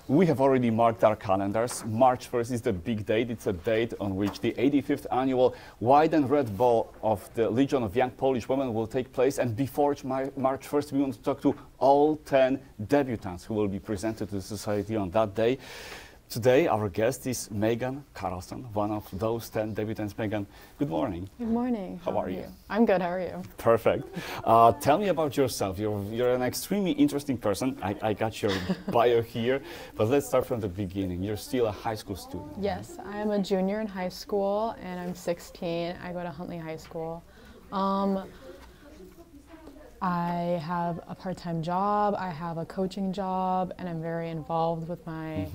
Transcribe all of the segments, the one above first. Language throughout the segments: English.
We have already marked our calendars. March 1st is the big date. It's a date on which the 85th annual White and Red Ball of the Legion of Young Polish Women will take place. And before March 1st, we want to talk to all 10 debutants who will be presented to the society on that day. Today, our guest is Megan Carlson, one of those 10 debutants. Megan, good morning. Good morning. How are you? I'm good. How are you? Perfect. Tell me about yourself. You're an extremely interesting person. I got your bio here, but let's start from the beginning. You're still a high school student. Yes, I am a junior in high school, and I'm 16. I go to Huntley High School. I have a part-time job. I have a coaching job, and I'm very involved with my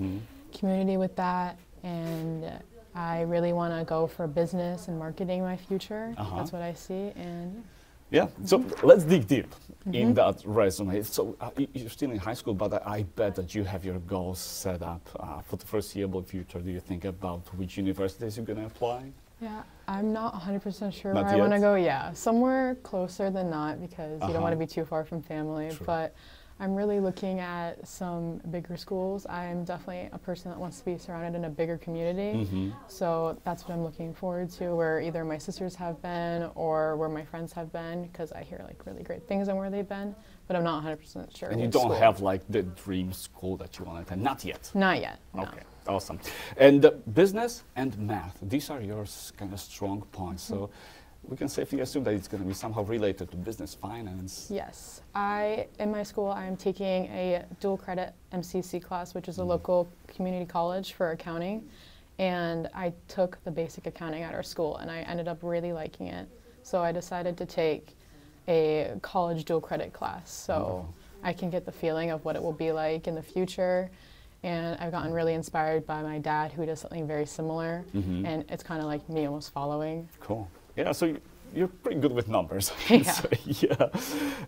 community with that, and I really want to go for business and marketing in my future. That's what I see. And yeah, so let's dig deep in that resume. So you're still in high school, but I bet that you have your goals set up for the foreseeable future. Do you think about which universities you're going to apply? Yeah, I'm not 100% sure Not where I yet? want to go. Yeah, somewhere closer than not, because you don't want to be too far from family. True. But I'm really looking at some bigger schools. I'm definitely a person that wants to be surrounded in a bigger community. So that's what I'm looking forward to, where either my sisters have been or where my friends have been, because I hear like really great things on where they've been, but I'm not 100% sure. And you which don't school. have like the dream school that you want to attend? Not yet? Not yet, no. Okay, awesome. And business and math, these are your kind of strong points. So we can safely assume that it's going to be somehow related to business, finance. Yes. In my school, I'm taking a dual credit MCC class, which is a local community college for accounting. And I took the basic accounting at our school, and I ended up really liking it. So I decided to take a college dual credit class, so I can get the feeling of what it will be like in the future. And I've gotten really inspired by my dad, who does something very similar. And it's kind of like me almost following. Cool. Yeah, so you're pretty good with numbers. Yeah. So, yeah.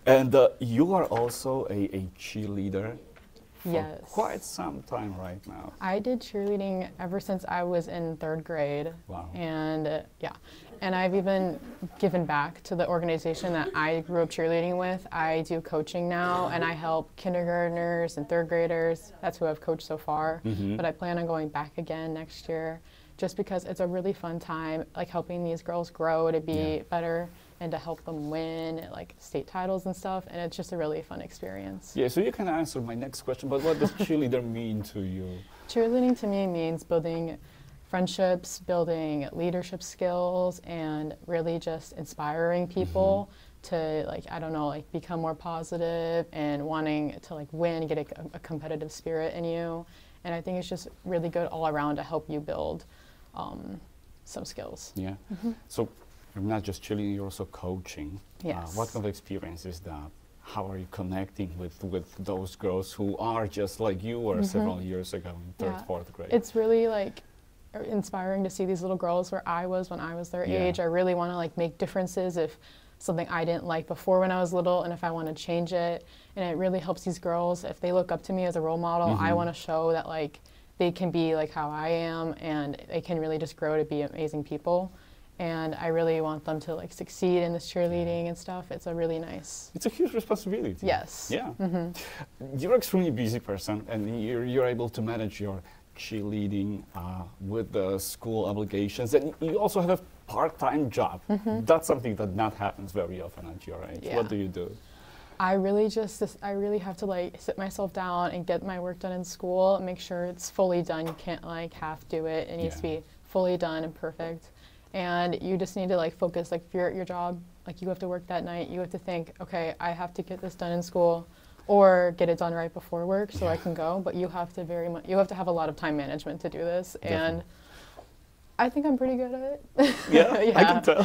And you are also a cheerleader for quite some time right now. I did cheerleading ever since I was in 3rd grade. Wow. And and I've even given back to the organization that I grew up cheerleading with. I do coaching now, and I help kindergartners and 3rd graders. That's who I've coached so far. But I plan on going back again next year, just because it's a really fun time, like helping these girls grow to be better and to help them win like state titles and stuff. And it's just a really fun experience. Yeah, so you can answer my next question, but what does cheerleader mean to you? Cheerleading to me means building friendships, building leadership skills, and really just inspiring people to, like, I don't know, like become more positive and wanting to like win, get a competitive spirit in you. And I think it's just really good all around to help you build some skills. Yeah. So you're not just cheerleading, you're also coaching. Yes. What kind of experience is that? How are you connecting with those girls who are just like you were several years ago in 3rd, 4th grade? It's really like inspiring to see these little girls where I was when I was their age. I really want to like make differences if something I didn't like before when I was little, and if I want to change it. And it really helps these girls. If they look up to me as a role model, I want to show that like they can be like how I am, and they can really just grow to be amazing people. And I really want them to like succeed in this cheerleading and stuff. It's a really nice. It's a huge responsibility. Yes. Yeah. You're an extremely busy person, and you're able to manage your cheerleading with the school obligations, and you also have a part-time job. That's something that not happens very often at your age. What do you do? I really have to like sit myself down and get my work done in school and make sure it's fully done. You can't like half do it. It needs to be fully done and perfect. And you just need to like focus, like if you're at your job, like you have to work that night, you have to think, okay, I have to get this done in school or get it done right before work so I can go. But you have to have a lot of time management to do this. Definitely. And I think I'm pretty good at it. Yeah, I can tell.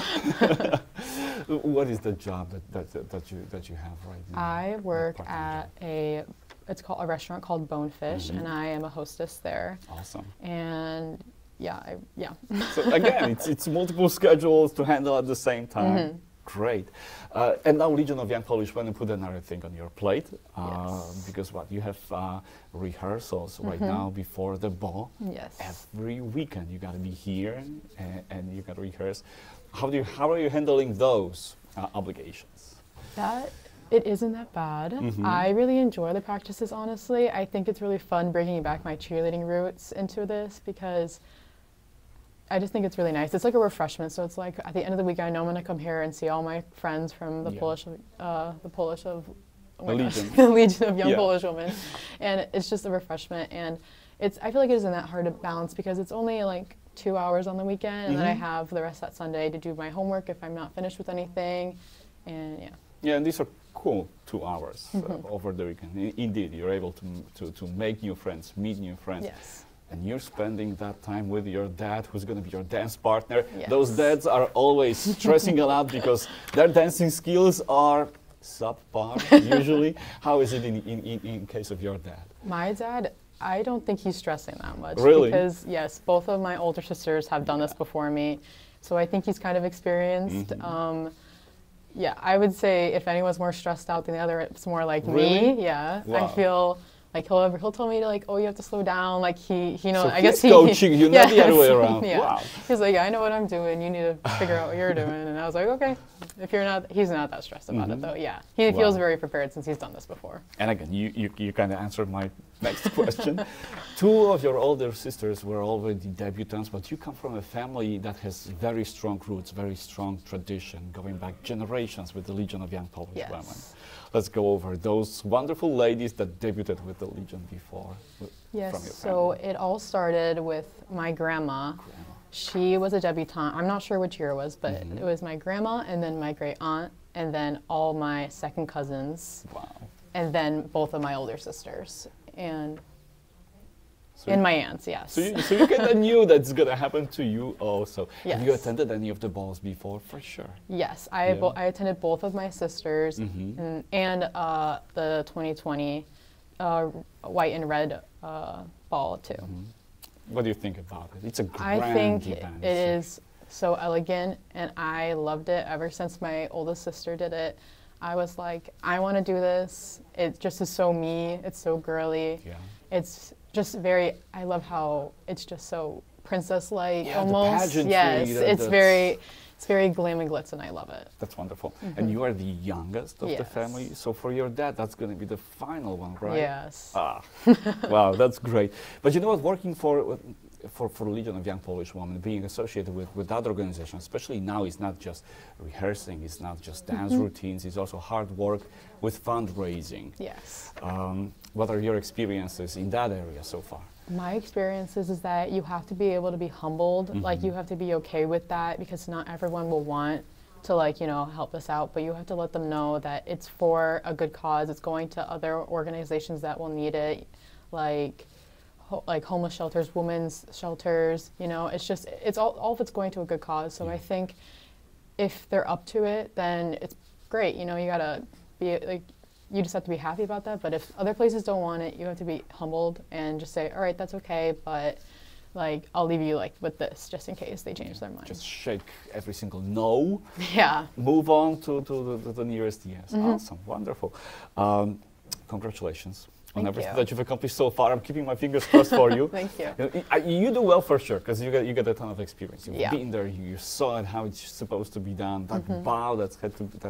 What is the job that you have right now? I work at it's called a restaurant called Bonefish, and I am a hostess there. Awesome. And So again, it's multiple schedules to handle at the same time. Great. And now Legion of Young Polish Women put another thing on your plate, because you have rehearsals right now before the ball. Yes. Every weekend you got to be here and you got to rehearse. How are you handling those obligations? That It isn't that bad. I really enjoy the practices, honestly. I think it's really fun bringing back my cheerleading roots into this because I just think it's really nice. It's like a refreshment. So it's like at the end of the week, I know I'm going to come here and see all my friends from the the Legion of Young Polish Women. And it's just a refreshment. And I feel like it isn't that hard to balance because it's only like 2 hours on the weekend. And then I have the rest of that Sunday to do my homework if I'm not finished with anything. And yeah, and these are cool 2 hours over the weekend. Indeed, you're able to make new friends, meet new friends. Yes. And you're spending that time with your dad, who's going to be your dance partner. Yes. Those dads are always stressing a lot because their dancing skills are subpar, usually. How is it in case of your dad? My dad, I don't think he's stressing that much. Really? Because, yes, both of my older sisters have done this before me. So I think he's kind of experienced. Yeah, I would say if anyone's more stressed out than the other, it's more like me. Yeah, wow. I feel like he'll tell me to like, oh, you have to slow down. Like he so I guess he's coaching you, not the other way around. Yeah. Wow. He's like, yeah, I know what I'm doing. You need to figure out what you're doing. And I was like, okay. If you're not, he's not that stressed about it though. Yeah, he feels very prepared since he's done this before. And again, you kind of answered my next question. 2 of your older sisters were already debutants, but you come from a family that has very strong roots, very strong tradition, going back generations with the Legion of Young Polish Women. Let's go over those wonderful ladies that debuted with the Legion before. Yes, so it all started with my grandma. She was a debutante. I'm not sure which year it was, but it was my grandma and then my great aunt and then all my second cousins. Wow. And then both of my older sisters. And my aunts, yes. So you kind of knew that's going to happen to you also. Yes. Have you attended any of the balls before? For sure. Yes, I attended both of my sisters and the 2020 white and red ball too. What do you think about it? It's a grand event. I think it is so elegant and I loved it ever since my oldest sister did it. I was like, I want to do this. It just is so me. It's so girly. Yeah. It's just I love how it's just so princess-like almost. Yes, it's very glam and glitz and I love it. That's wonderful. And you are the youngest of the family. So for your dad, that's going to be the final one, right? Yes. Ah, wow, that's great. But you know what, working for Legion of Young Polish Women, being associated with that organization, especially now, it's not just rehearsing, it's not just dance routines, it's also hard work with fundraising. Yes. What are your experiences in that area so far? My experiences is that you have to be able to be humbled, like you have to be okay with that because not everyone will want to help us out, but you have to let them know that it's for a good cause, it's going to other organizations that will need it, like homeless shelters, women's shelters, it's all of it's going to a good cause. So I think if they're up to it, then it's great. You gotta be you just have to be happy about that. But if other places don't want it, you have to be humbled and just say, all right, that's okay, but I'll leave you with this just in case they change their mind. Just shake every single no. Yeah. Move on to the nearest yes. Awesome, wonderful. Congratulations on everything that you've accomplished so far. I'm keeping my fingers crossed for you. Thank you. You do well for sure, because you get a ton of experience. You've been there, you saw it, how it's supposed to be done. That bow that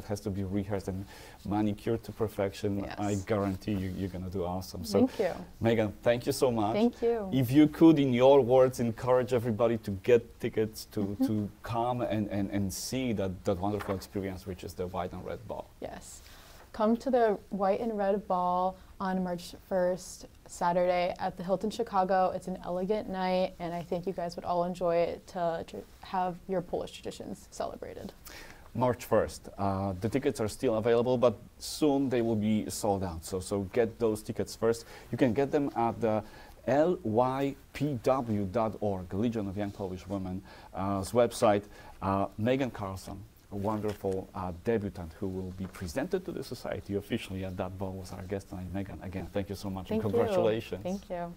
has to be rehearsed and manicured to perfection. Yes. I guarantee you're going to do awesome. So, thank you. Megan, thank you so much. Thank you. If you could, in your words, encourage everybody to get tickets to come and see that wonderful experience, which is the white and red ball. Yes. Come to the white and red ball on March 1st, Saturday at the Hilton Chicago. It's an elegant night, and I think you guys would all enjoy it to have your Polish traditions celebrated. March 1st. The tickets are still available, but soon they will be sold out. So get those tickets first. You can get them at the lypw.org, Legion of Young Polish Women's website. Megan Carlson, a wonderful debutante who will be presented to the society officially at that ball, was our guest tonight. Megan, again, thank you so much and congratulations. Thank you.